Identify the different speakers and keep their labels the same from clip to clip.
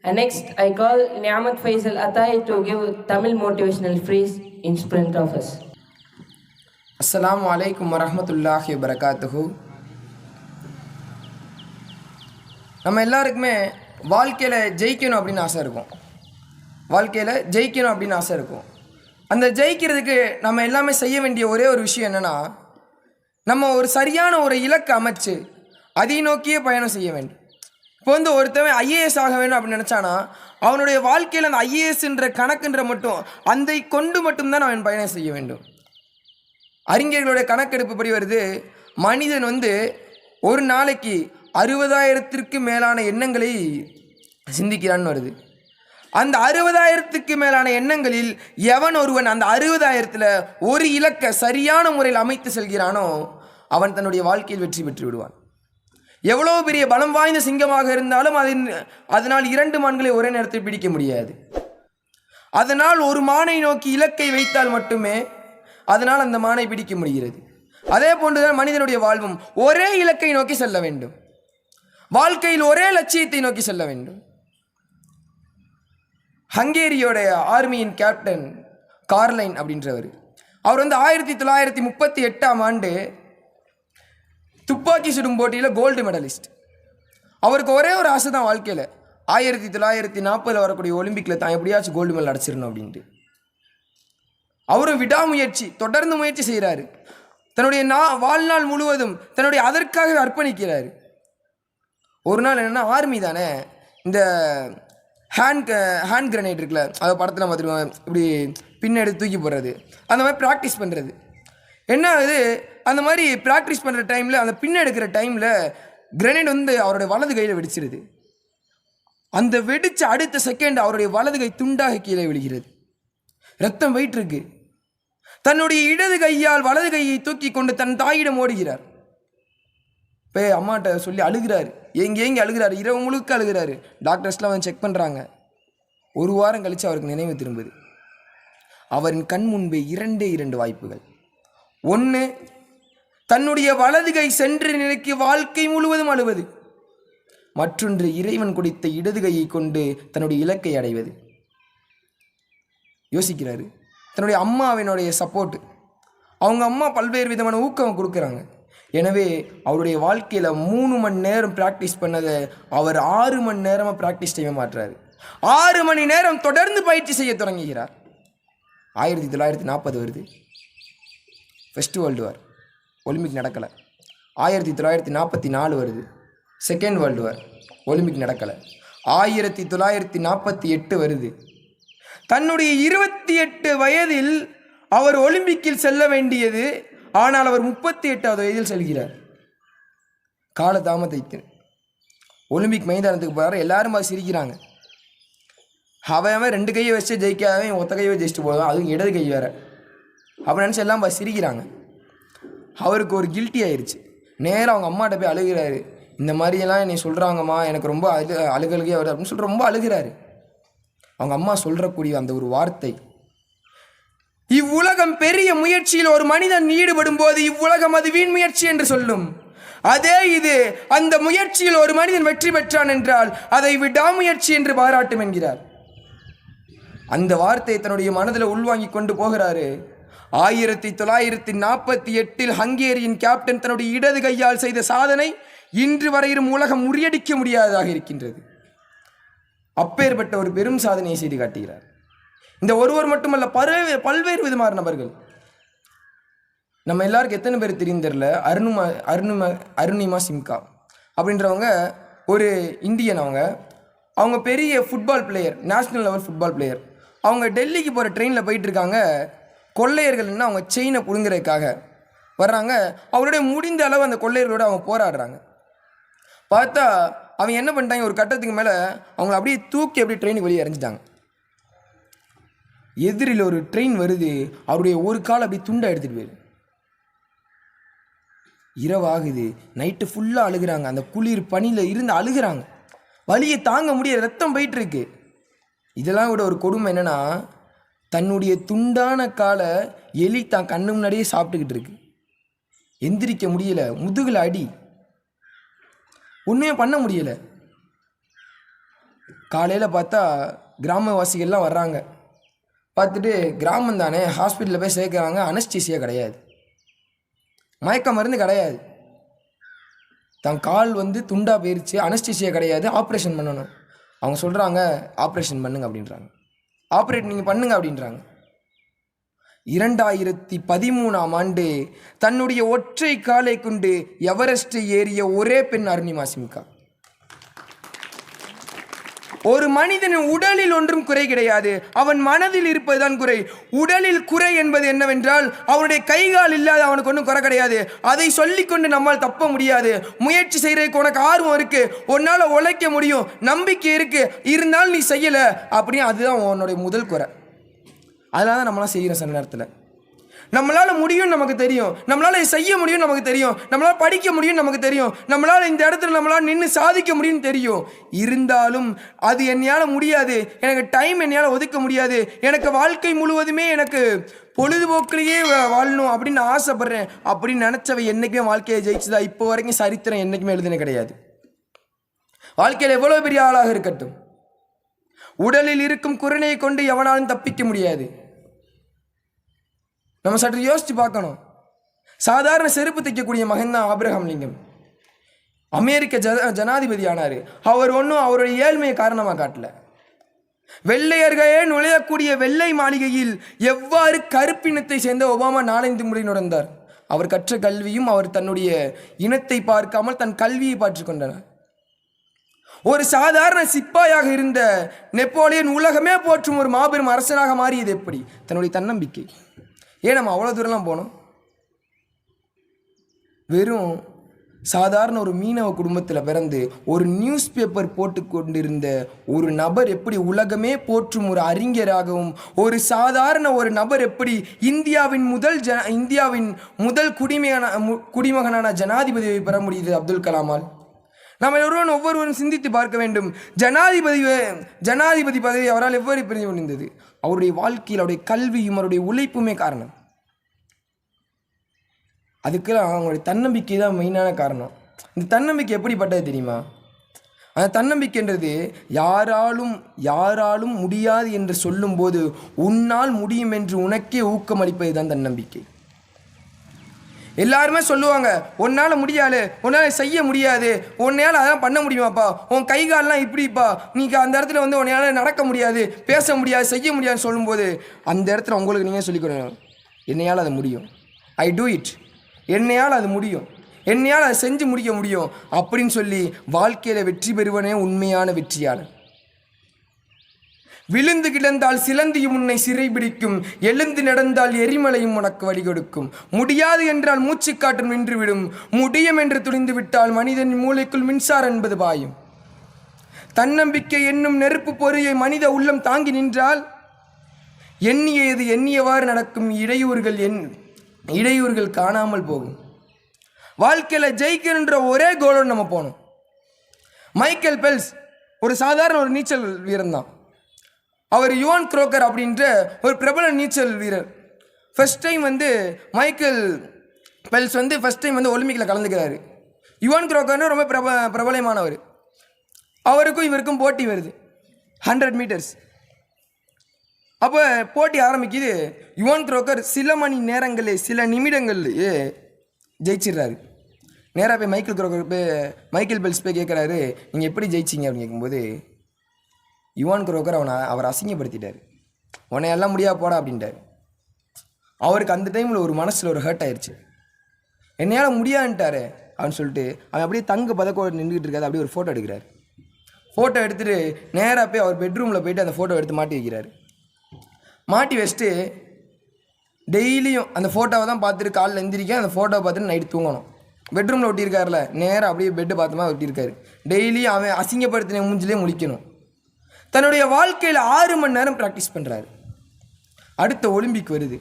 Speaker 1: And next, I call Niamat Faisal Atai to give Tamil motivational phrase in front of us.
Speaker 2: Assalamu alaikum warahmatullahi wabarakatuhu. நம்ம எல்லாருக்குமே வாழ்க்கையில் ஜெயிக்கணும் அப்படின்னு ஆசை இருக்கும். அந்த ஜெயிக்கிறதுக்கு நம்ம எல்லாமே செய்ய வேண்டிய ஒரே ஒரு விஷயம் என்னென்னா, நம்ம ஒரு சரியான ஒரு இலக்கை அமைச்சு அதை நோக்கியே பயணம் செய்ய வேண்டும். இப்போ ஒருத்தவன் ஐஏஎஸ் ஆக வேண்டும் அப்படின்னு நினச்சானா, அவனுடைய வாழ்க்கையில் அந்த ஐஏஎஸ்ன்ற கணக்குன்ற மட்டும் அதை கொண்டு மட்டும்தான் அவன் பயணம் செய்ய வேண்டும். அறிஞர்களுடைய கணக்கெடுப்பு படி வருது, மனிதன் ஒரு நாளைக்கு 60,000த்திற்கு மேலான எண்ணங்களை சிந்திக்கிறான்னு வருது. அந்த 60,000த்துக்கு மேலான எண்ணங்களில் எவன் ஒருவன் அந்த 60,000த்தில் ஒரு இலக்கை சரியான முறையில் அமைத்து செல்கிறானோ அவன் தன்னுடைய வாழ்க்கையில் வெற்றி பெற்று விடுவான். எவ்வளோ பெரிய பலம் வாய்ந்த சிங்கமாக இருந்தாலும் அதனால் 2 மான்களை ஒரே நேரத்தில் பிடிக்க முடியாது. அதனால் ஒரு மானை நோக்கி இலக்கை வைத்தால் மட்டுமே அதனால் அந்த மானை பிடிக்க முடிகிறது. அதே போன்றுதான் மனிதனுடைய வாழ்வும் ஒரே இலக்கை நோக்கி செல்ல வேண்டும். வாழ்க்கையில் ஒரே லட்சியத்தை நோக்கி செல்ல வேண்டும். ஹங்கேரியோடைய ஆர்மியின் கேப்டன் கார்லைன் அப்படின்றவர், அவர் 1938ஆம் ஆண்டு துப்பாக்கி சுடும் போட்டியில் கோல்டு மெடலிஸ்ட். அவருக்கு ஒரே ஒரு ஆசை தான் வாழ்க்கையில், 1940 வரக்கூடிய ஒலிம்பிக்கில் தான் எப்படியாச்சும் கோல்டு மெடல் அடிச்சிடணும் அப்படின்ட்டு. அவரும் விடாமுயற்சி தொடர்ந்து முயற்சி செய்கிறாரு. தன்னுடைய வாழ்நாள் முழுவதும் தன்னுடைய அதற்காக அர்ப்பணிக்கிறார். ஒரு நாள் என்னென்னா, ஆர்மி தானே, இந்த ஹேண்ட் கிரனேட் இருக்குல்ல, அதை படத்தில் பார்த்துருவாங்க, இப்படி பின்னாடி தூக்கி போடுறது, அந்த மாதிரி ப்ராக்டிஸ் பண்ணுறது. என்ன ஆகுது, அந்த மாதிரி ப்ராக்டிஸ் பண்ணுற டைமில், அந்த பின்ன எடுக்கிற டைமில் கிரனேட் அவருடைய வலது கையில் வெடிச்சிருது. அந்த வெடித்த அடுத்த செகண்ட் அவருடைய வலது கை துண்டாக கீழே விழுகிறது. ரத்தம் போயிட்டுருக்கு. தன்னுடைய இடது கையால் வலது கையை தூக்கி கொண்டு தன் தாயிடம் ஓடுகிறார். இப்போ அம்மாட்ட சொல்லி அழுகிறாரு, ஏங்கி அழுகிறாரு, இரவு முழுக்க அழுகிறாரு. டாக்டர்ஸ்லாம் செக் பண்ணுறாங்க. 1 வாரம் கழித்து அவருக்கு நினைவு திரும்புது. அவரின் கண் முன்பே 2 வாய்ப்புகள். ஒன்று, தன்னுடைய வலது கை சென்ற நிலைக்கு வாழ்க்கை முழுவதும் அழுவது. மற்றொன்று, இறைவன் கொடுத்த இடது கையை கொண்டு தன்னுடைய இலக்கை அடைவது. யோசிக்கிறாரு. தன்னுடைய அம்மாவினுடைய சப்போர்ட், அவங்க அம்மா பல்வேறு விதமான ஊக்கம் கொடுக்குறாங்க. எனவே அவருடைய வாழ்க்கையில் 3 மணி நேரம் ப்ராக்டிஸ் பண்ணதை அவர் 6 மணி நேரமாக ப்ராக்டிஸ் செய்ய மாட்டுறாரு. 6 மணி நேரம் தொடர்ந்து பயிற்சி செய்ய தொடங்குகிறார். 1940 வருது, ஃபர்ஸ்ட் வேர்ல்டு வார், ஒலிம்பிக் நடக்கலை. 1944 வருது, செகண்ட் வேர்ல்டு வார், ஒலிம்பிக் நடக்கலை. 1948 வருது. தன்னுடைய 28 வயதில் அவர் ஒலிம்பிக்கில் செல்ல வேண்டியது, ஆனால் அவர் 38வது வயதில் செல்கிறார். கால தாமதித்து ஒலிம்பிக் மைதானத்துக்கு போகிறார். எல்லாரும் அது சிரிக்கிறாங்க. அவன் 2 கையை வச்சு ஜெயிக்காதவன் ஒத்த கையை ஜெயிச்சுட்டு போதும், அதுவும் இடது கை வேறு. அப்போ நினச்சி எல்லாம் சிரிக்கிறாங்க. அவருக்கு ஒரு கில்ட்டி ஆயிடுச்சு. நேராக அவங்க அம்மாட்ட போய் அழுகிறாரு. இந்த மாதிரியெல்லாம் என்னை சொல்கிறாங்கம்மா, எனக்கு ரொம்ப அழுகழுகே வருது அப்படின்னு சொல்லிட்டு ரொம்ப அழுகிறாரு. அவங்க அம்மா சொல்கிறக்கூடிய அந்த ஒரு வார்த்தை, இவ்வுலகம் பெரிய முயற்சியில் ஒரு மனிதன் ஈடுபடும் போது இவ்வுலகம் அது வீண் முயற்சி என்று சொல்லும். அதே இது அந்த முயற்சியில் ஒரு மனிதன் வெற்றி பெற்றான் என்றால் அதை விடாமுயற்சி என்று பாராட்டும் என்கிறார். அந்த வார்த்தையை தன்னுடைய மனதில் உள்வாங்கி கொண்டு போகிறாரு. 1948 ஹங்கேரியின் கேப்டன் தன்னுடைய இடது கையால் செய்த சாதனை இன்று வரையிலும் உலகம் முறியடிக்க முடியாததாக இருக்கின்றது. அப்பேற்பட்ட ஒரு பெரும் சாதனையை செய்து காட்டுகிறார். இந்த ஒருவர் மட்டுமல்ல, பல்வேறு விதமான நபர்கள். நம்ம எல்லாருக்கும் எத்தனை பேர் தெரியும் தெரியல, அருணிமா சிம்கா அப்படின்றவங்க ஒரு இந்தியன். அவங்க பெரிய football player, national level football player. அவங்க டெல்லிக்கு போகிற ட்ரெயினில் போயிட்டுருக்காங்க. கொள்ளையர்கள்னா அவங்க செயினை பிடுங்கிறதுக்காக வர்றாங்க. அவருடைய முடிந்த அளவு அந்த கொள்ளையர்களோடு அவங்க போராடுறாங்க. பார்த்தா அவங்க என்ன பண்ணிட்டாங்க, ஒரு கட்டத்துக்கு மேலே அவங்கள அப்படியே தூக்கி அப்படியே ட்ரெயினுக்கு வெளியே எறிஞ்சிட்டாங்க. எதிரில் ஒரு ட்ரெயின் வருது, அவருடைய ஒரு கால் அப்படி துண்டை எடுத்துகிட்டு போயிரு. இரவாகுது, நைட்டு ஃபுல்லாக அழுகிறாங்க. அந்த குளிர் பனியில் இருந்து அழுகிறாங்க. வலியை தாங்க முடிய, ரத்தம் போயிட்டுருக்கு. இதெல்லாம் விட ஒரு கொடுமை என்னென்னா, தன்னுடைய துண்டான காலை எலி தான் கண்ணு முன்னாடியே சாப்பிட்டுக்கிட்டு இருக்கு. எந்திரிக்க முடியலை, முதுகில் அடி, ஒன்றுமே பண்ண முடியலை. காலையில் பார்த்தா கிராமவாசிகள்லாம் வர்றாங்க. பார்த்துட்டு கிராமம் தானே, ஹாஸ்பிட்டலில் போய் சேர்க்குறாங்க. அனஸ்டீசியா கிடையாது, மயக்க மருந்து கிடையாது, தன் கால் வந்து துண்டா போயிருச்சு, அனஸ்டீசியா கிடையாது, ஆப்ரேஷன் பண்ணணும். அவங்க சொல்கிறாங்க ஆப்ரேஷன் பண்ணுங்க அப்படின்றாங்க. ஆப்ரேட் நீங்கள் பண்ணுங்க அப்படின்றாங்க. 2013ஆம் ஆண்டு தன்னுடைய ஒற்றை காலை கொண்டு எவரெஸ்ட் ஏறிய ஒரே பெண் அருணிமா சிம்கா. ஒரு மனிதனின் உடலில் ஒன்றும் குறை கிடையாது, அவன் மனதில் இருப்பதுதான் குறை. உடலில் குறை என்பது என்னவென்றால் அவனுடைய கைகால் இல்லாத அவனுக்கு ஒன்றும் குறை கிடையாது. அதை சொல்லிக்கொண்டு நம்மால் தப்ப முடியாது. முயற்சி செய்யறதுக்கு உனக்கு ஆர்வம் இருக்கு, உன்னால் உழைக்க முடியும், நம்பிக்கை இருக்கு, இருந்தாலும் நீ செய்யலை அப்படின்னு, அதுதான் உன்னுடைய முதல் குறை. அதனால தான் நம்மளாம் செய்கிறோம். சில நேரத்தில் நம்மளால் முடியும் நமக்கு தெரியும், நம்மளால் செய்ய முடியும் நமக்கு தெரியும், நம்மளால் படிக்க முடியும் நமக்கு தெரியும், நம்மளால் இந்த இடத்துல நம்மளால் நின்று சாதிக்க முடியும்னு தெரியும். இருந்தாலும் அது என்னால் முடியாது, எனக்கு டைம் என்னால் ஒதுக்க முடியாது, எனக்கு வாழ்க்கை முழுவதுமே எனக்கு பொழுதுபோக்கிலேயே வாழணும் அப்படின்னு ஆசைப்படுறேன் அப்படின்னு நினச்சவை என்றைக்குமே வாழ்க்கையை ஜெயிச்சுதா? இப்போ வரைக்கும் சரித்திரம் என்றைக்குமே எழுதுனே கிடையாது. வாழ்க்கையில் எவ்வளோ பெரிய ஆளாக இருக்கட்டும், உடலில் இருக்கும் குறையை கொண்டு எவனாலும் தப்பிக்க முடியாது. நம்ம சற்று யோசித்து பார்க்கணும். சாதாரண செருப்பு தைக்கக்கூடிய மகன் தான் ஆபிரகாம் லிங்கன். அமெரிக்க ஜனாதிபதி ஆனார். அவர் ஒன்றும் அவருடைய ஏழ்மையை காரணமாக காட்டல. வெள்ளையர்களே நுழையக்கூடிய வெள்ளை மாளிகையில் எவ்வாறு கருப்பினத்தை சேர்ந்த ஒபாமா 4-5 முறை நுழைந்தார். அவர் கற்ற கல்வியும் அவர் தன்னுடைய இனத்தை பார்க்காமல் தன் கல்வியை பார்த்து கொண்டனர். ஒரு சாதாரண சிப்பாயாக இருந்த நெப்போலியன் உலகமே போற்றும் ஒரு மாபெரும் அரசனாக மாறியது எப்படி? தன்னுடைய தன்னம்பிக்கை. ஏன் நம்ம அவ்வளோ தூரம்லாம் போனோம்? வெறும் சாதாரண ஒரு மீனவ குடும்பத்தில் பிறந்து ஒரு நியூஸ் பேப்பர் போட்டு கொண்டிருந்த ஒரு நபர் எப்படி உலகமே போற்றும் ஒரு அறிஞராகவும், ஒரு சாதாரண ஒரு நபர் எப்படி இந்தியாவின் முதல் குடிமகனான ஜனாதிபதியை பெற முடியுது? அப்துல் கலாமால். நாம் ஒவ்வொருவரும் சிந்தித்து பார்க்க வேண்டும். ஜனாதிபதி பதவி அவரால் எவ்வாறு பெற முடிந்தது? அவருடைய வாழ்க்கையில் அவருடைய கல்வியும் அவருடைய உழைப்புமே காரணம். அதுக்கெல்லாம் அவங்களுடைய தன்னம்பிக்கை தான் மெயினான காரணம். இந்த தன்னம்பிக்கை எப்படிப்பட்டது தெரியுமா? அந்த தன்னம்பிக்கைன்றது யாராலும் முடியாது என்று சொல்லும்போது உன்னால் முடியும் என்று உனக்கே ஊக்கமளிப்பது தான் தன்னம்பிக்கை. எல்லாருமே சொல்லுவாங்க, உன்னால் முடியாது, உன்னால் செய்ய முடியாது, உன்னையால் அதான் பண்ண முடியுமாப்பா, உன் கை கால்லாம் இப்படிப்பா, நீங்கள் அந்த இடத்துல வந்து உன்னையால் நடக்க முடியாது, பேச முடியாது, செய்ய முடியாதுன்னு சொல்லும்போது அந்த இடத்துல உங்களுக்கு நீங்கள் சொல்லிக்கணும், என்னையால் அது முடியும், ஐ டூ இட், என்னையால் அது முடியும், என்னையால் அதை செஞ்சு முடிக்க முடியும் அப்படின்னு சொல்லி வாழ்க்கையில் வெற்றி பெறுவனே உண்மையான வெற்றியாளர். விழுந்து கிடந்தால் சிலந்தியும் உன்னை சிறைபிடிக்கும், எழுந்து நடந்தால் எரிமலையும் உனக்கு வழி கொடுக்கும், முடியாது என்றால் மூச்சுக்காற்றும் நின்றுவிடும், முடியும் என்று துணிந்து விட்டால் மனிதன் மூளைக்குள் மின்சாரம் என்பது பாயும். தன்னம்பிக்கை என்னும் நெருப்பு பொறியை மனித உள்ளம் தாங்கி நின்றால் எண்ணியது எண்ணியவாறு நடக்கும், இடையூறுகள் காணாமல் போகும். வாழ்க்கையில் ஜெயிக்கின்ற ஒரே கோலோடு நம்ம போகணும். மைக்கேல் பெல்ஸ் ஒரு சாதாரண ஒரு நீச்சல் வீரன் தான். அவர் யுவான் குரோக்கர் அப்படின்ற ஒரு பிரபல நீச்சல் வீரர். ஃபஸ்ட் டைம் வந்து மைக்கேல் பெல்ஸ் வந்து ஃபஸ்ட் டைம் வந்து ஒலிம்பிக்கில் கலந்துக்கிறாரு. யுவான் குரோக்கர்னு ரொம்ப பிரபலமானவர். அவருக்கும் இவருக்கும் போட்டி வருது, 100 மீட்டர்ஸ். அப்போ போட்டி ஆரம்பிக்குது. யுவான் குரோக்கர் சில மணி நேரங்களே, சில நிமிடங்கள்லேயே ஜெயிச்சிடுறாரு. நேராக போய் மைக்கேல் பெல்ஸ் போய் கேட்குறாரு, நீங்கள் எப்படி ஜெயிச்சிங்க அப்படின்னு கேட்கும்போது யுவான் குரோக்கர் அவர் அசிங்கப்படுத்திட்டார். உன்னை எல்லாம் முடியா போடா அப்படின்ட்டார். அவருக்கு அந்த டைமில் ஒரு மனசில் ஒரு ஹர்ட் ஆயிடுச்சு. என்னையால் முடியான்ட்டாரு அப்படின்னு சொல்லிட்டு அவன் அப்படியே தங்க பதக்கோடு நின்றுக்கிட்டு இருக்காது. அப்படியே ஒரு ஃபோட்டோ எடுக்கிறார். ஃபோட்டோ எடுத்துகிட்டு நேராக போய் அவர் பெட்ரூமில் போயிட்டு அந்த ஃபோட்டோ எடுத்து மாட்டி வைக்கிறார். மாட்டி வச்சுட்டு டெய்லியும் அந்த ஃபோட்டோவை தான் பார்த்துட்டு காலையில் எந்திரிக்க அந்த ஃபோட்டோவை பார்த்துட்டு நைட்டு தூங்கணும். பெட்ரூமில் ஒட்டியிருக்காருல, நேராக அப்படியே பெட்டு பார்த்துமா ஒட்டியிருக்காரு. டெய்லியும் அவன் அசிங்கப்படுத்தின மூஞ்சிலே முழிக்கணும். தன்னுடைய வாழ்க்கையில் 6 மணி நேரம் ப்ராக்டிஸ் பண்ணுறாரு. அடுத்த ஒலிம்பிக் வருது.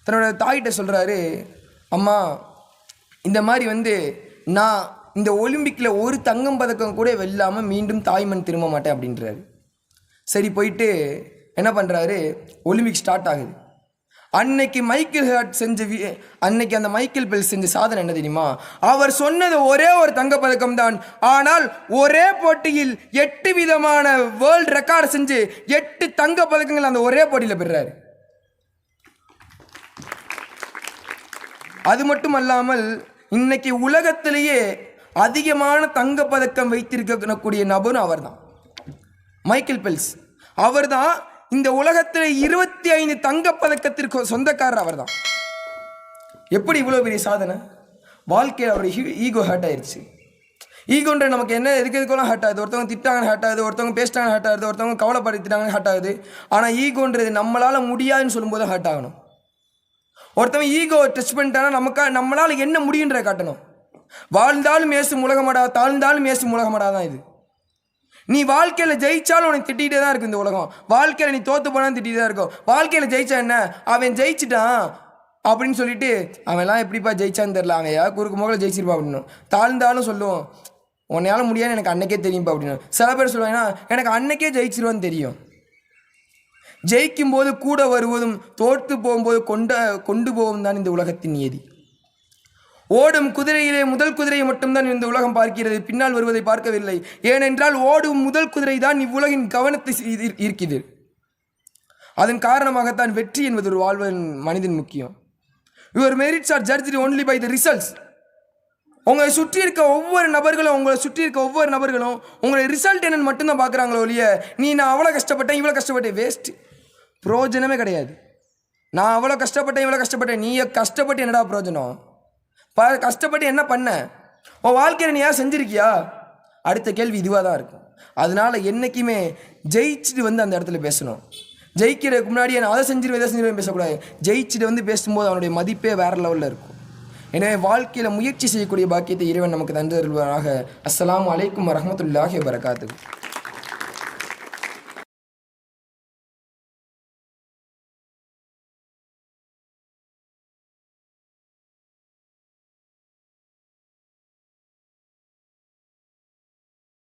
Speaker 2: தன்னோட தாயிட்ட சொல்கிறாரு, அம்மா இந்த மாதிரி வந்து நான் இந்த ஒலிம்பிக்கில் ஒரு தங்கம் பதக்கம் கூட வெல்லாமல் மீண்டும் தாய்மண் திரும்ப மாட்டேன் அப்படின்றாரு. சரி போயிட்டு என்ன பண்ணுறாரு, ஒலிம்பிக் ஸ்டார்ட் ஆகுது. அன்னைக்கு அன்னைக்கு அந்த மைக்கேல் பெல்ஸ் செஞ்ச சாதனை என்ன தெரியுமா? அவர் சொன்னது ஒரே ஒரு தங்கப்பதக்கம் தான். ஆனால் ஒரே போட்டியில் 8 விதமான வேர்ல்ட் ரெக்கார்டு செஞ்சு 8 தங்க பதக்கங்கள் அந்த ஒரே போட்டியில் பெறாரு. அது மட்டும் அல்லாமல் இன்னைக்கு உலகத்திலேயே அதிகமான தங்கப்பதக்கம் வைத்திருக்கக்கூடிய நபரும் அவர் தான், மைக்கேல் பெல்ஸ். அவர் தான் இந்த உலகத்தில் 25 தங்கப்பதக்கத்திற்கு சொந்தக்காரர் அவர் தான். எப்படி இவ்வளோ பெரிய சாதனை? வாழ்க்கையில் அவருடைய ஈகோ ஹர்ட் ஆயிடுச்சு. ஈகோன்ற நமக்கு என்ன எதுக்கெல்லாம் ஹர்ட் ஆகுது? ஒருத்தவங்க திட்டாங்கன்னு ஹர்ட் ஆகுது, ஒருத்தவங்க பேசிட்டாங்க ஹர்ட் ஆகுது, ஒருத்தவங்க கவலைப்படுத்திட்டாங்கன்னு ஹர்ட் ஆகுது. ஆனால் ஈகோன்றது நம்மளால் முடியாதுன்னு சொல்லும்போது ஹர்ட் ஆகணும். ஒருத்தவங்க ஈகோ டச் பண்ணிட்டானா நம்மளால் என்ன முடியுன்ற காட்டணும். வாழ்ந்தாலும் ஏசும் உலகமடா, தாழ்ந்தாலும் ஏசும் உலகமடா தான் இது. நீ வாழ்க்கையில் ஜெயிச்சாலும் உனக்கு திட்டிகிட்டே தான் இருக்கும் இந்த உலகம். வாழ்க்கையில் நீ தோற்று போனாலும் திட்டிகிட்டே தான் இருக்கும். வாழ்க்கையில் ஜெயிச்சா என்ன, அவன் ஜெயிச்சிட்டான் அப்படின்னு சொல்லிட்டு அவன்லாம் எப்படிப்பா ஜெயிச்சான்னு தெரில, அவன் குறுக்கு முகல ஜெயிச்சிருப்பா அப்படின்னு. தாழ்ந்தாலும் சொல்லுவோம், உன்னையால் முடியாதுன்னு எனக்கு அன்னைக்கே தெரியும்ப்பா அப்படின்னு. சில பேர் சொல்லுவாங்கன்னா எனக்கு அன்னைக்கே ஜெயிச்சிருவான்னு தெரியும். ஜெயிக்கும் போது கூட வருவதும் தோற்று போகும்போது கொண்டு போவதும் தான் இந்த உலகத்தின் நியதி. ஓடும் குதிரையிலே முதல் குதிரையை மட்டும்தான் இந்த உலகம் பார்க்கிறது, பின்னால் வருவதை பார்க்கவில்லை. ஏனென்றால் ஓடும் முதல் குதிரை தான் இவ்வுலகின் கவனத்தை ஈர்க்கிறது. அதன் காரணமாகத்தான் வெற்றி என்பது ஒரு வாழ்வன் மனிதன் முக்கியம். Your merits are judged only by the results. உங்களை சுற்றி இருக்க ஒவ்வொரு நபர்களும் உங்களுடைய ரிசல்ட் என்னன்னு மட்டும்தான் பார்க்குறாங்களோ ஒழிய நான் அவ்வளோ கஷ்டப்பட்டேன் இவ்வளோ கஷ்டப்பட்டேன் வேஸ்ட், பிரயோஜனமே கிடையாது. நான் அவ்வளோ கஷ்டப்பட்டேன் இவ்வளோ கஷ்டப்பட்டேன், நீ கஷ்டப்பட்டு என்னடா பிரயோஜனம்? கஷ்டப்பட்டு என்ன பண்ண? உன் வாழ்க்கையில் நீ ஏன் செஞ்சிருக்கியா? அடுத்த கேள்வி இதுவாக தான் இருக்கும். அதனால என்றைக்குமே ஜெயிச்சுட்டு அந்த இடத்துல பேசணும். ஜெயிக்கிறதுக்கு முன்னாடி நான் அதை செஞ்சிருவேன் பேசக்கூடாது. ஜெயிச்சுட்டு பேசும்போது அவனுடைய மதிப்பே வேறு லெவலில் இருக்கும். எனவே வாழ்க்கையில் முயற்சி செய்யக்கூடிய பாக்கியத்தை இறைவன் நமக்கு தந்து தருவாராக. அஸ்ஸலாமு அலைக்கும் வரஹ்மத்துல்லாஹி வபரகாத்துஹு.